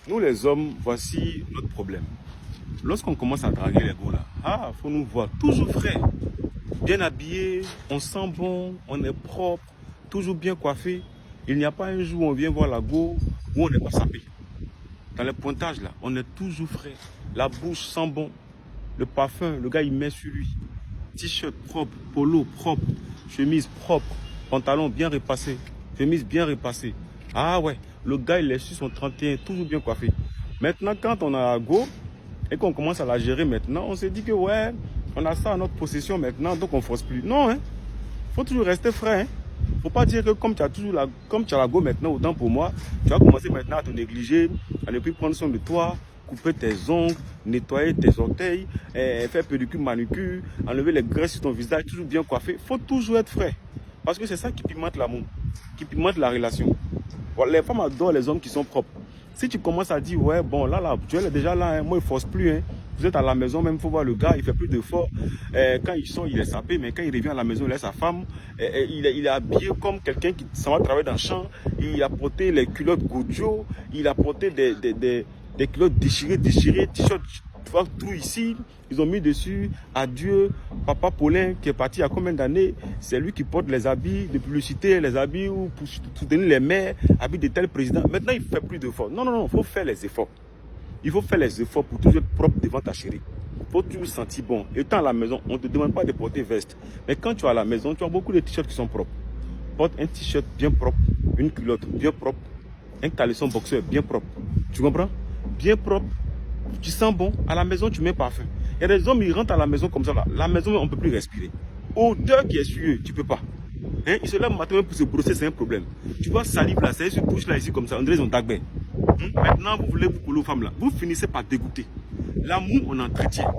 Nous les hommes, voici notre problème. Lorsqu'on commence à draguer les gars là, faut nous voir toujours frais, bien habillés, on sent bon, on est propre, toujours bien coiffé. Il n'y a pas un jour où on vient voir la go où on n'est pas sapé. Dans les pointages là, on est toujours frais. La bouche sent bon, le parfum, le gars il met sur lui. T-shirt propre, polo propre, chemise propre, pantalon bien repassé, chemise bien repassée. Ah ouais, le gars il est sur son 31, toujours bien coiffé. Maintenant quand on a la go et qu'on commence à la gérer maintenant, on se dit que ouais, on a ça à notre possession maintenant, donc on force plus. Non, hein, faut toujours rester frais. Hein. Faut pas dire que comme tu as la go maintenant, autant pour moi, tu vas commencer maintenant à te négliger, à ne plus prendre soin de toi, couper tes ongles, nettoyer tes orteils, faire pédicure, manucure, enlever les graisses sur ton visage, toujours bien coiffé. Faut toujours être frais. Parce que c'est ça qui pimente l'amour, qui pimente la relation. Les femmes adorent les hommes qui sont propres. Si tu commences à dire, ouais, bon, là, tu es déjà là, hein, moi, il ne force plus. Hein. Vous êtes à la maison, même, il faut voir le gars, il fait plus d'efforts. Quand il sort, il est sapé, mais quand il revient à la maison, il a sa femme. Il est habillé comme quelqu'un qui s'en va travailler dans le champ. Il a porté les culottes Gojo, il a porté des culottes déchirées, t-shirt, tu vois, tout ici. Ils ont mis dessus, adieu, papa Paulin, qui est parti il y a combien d'années. C'est lui qui porte les habits de publicité, les habits pour soutenir les maires, habits de tel président. Maintenant, il ne fait plus d'efforts. Non, il faut faire les efforts. Il faut faire les efforts pour toujours être propre devant ta chérie. Il faut toujours sentir bon. Étant à la maison, on ne te demande pas de porter veste. Mais quand tu es à la maison, tu as beaucoup de t-shirts qui sont propres. Porte un t-shirt bien propre, une culotte bien propre, un caleçon boxeur bien propre. Tu comprends? Bien propre. Tu sens bon. À la maison, tu mets parfum. Il y a des hommes, ils rentrent à la maison comme ça. Là. La maison, on ne peut plus respirer. Odeur qui est suée, tu ne peux pas. Hein? Ils se lèvent le matin pour se brosser, c'est un problème. Tu vois, salive là, c'est une bouche là, ici comme ça. On dirait qu'ils ont tagbé. Maintenant, vous voulez vous coller aux femmes là. Vous finissez par dégoûter. L'amour, on entretient.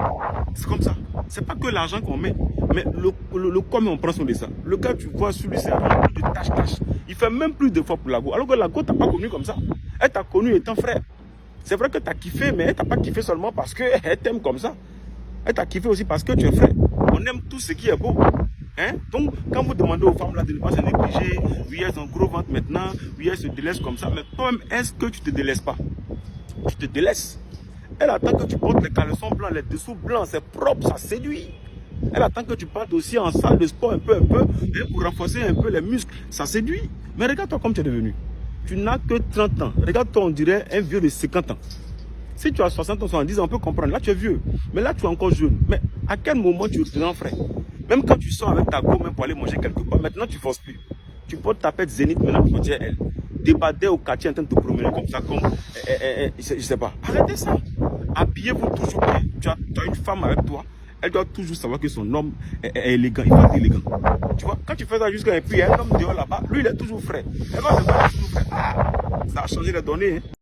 C'est comme ça. C'est pas que l'argent qu'on met, mais le comment on prend soin de ça. Le gars, tu vois, sur lui, c'est rempli de tâches. Il fait même plus d'efforts pour la go. Alors que la go, tu n'as pas connu comme ça. Elle t'a connu étant frère. C'est vrai que tu as kiffé, mais elle t'a pas kiffé seulement parce qu'elle t'aime comme ça. Elle t'a kiffé aussi parce que tu es frère. On aime tout ce qui est beau. Hein? Donc, quand vous demandez aux femmes là de ne pas se négliger, oui, elles ont gros ventre maintenant, oui, elles se délaissent comme ça, mais toi-même, est-ce que tu te délaisses pas? Tu te délaisses. Elle attend que tu portes les caleçons blancs, les dessous blancs, c'est propre, ça séduit. Elle attend que tu partes aussi en salle de sport un peu, et pour renforcer un peu les muscles, ça séduit. Mais regarde-toi comme tu es devenu. Tu n'as que 30 ans. Regarde-toi, on dirait un vieux de 50 ans. Si tu as 60 ans, 70 ans, on peut comprendre. Là, tu es vieux. Mais là, tu es encore jeune. Mais à quel moment tu te rends frais? Même quand tu sors avec ta go, même pour aller manger quelque part, maintenant, tu ne forces plus. Tu portes ta pète zénith, maintenant, tu portes elle. Débader au quartier en train de te promener comme ça, comme, je sais pas. Arrêtez ça. Habillez-vous toujours bien. Tu as une femme avec toi. Elle doit toujours savoir que son homme est élégant. Il faut être élégant. Tu vois, quand tu fais ça jusqu'à un puis, il y a un homme dehors là-bas. Lui, il est toujours frais. Elle va toujours frais. Ça a changé les données. Hein.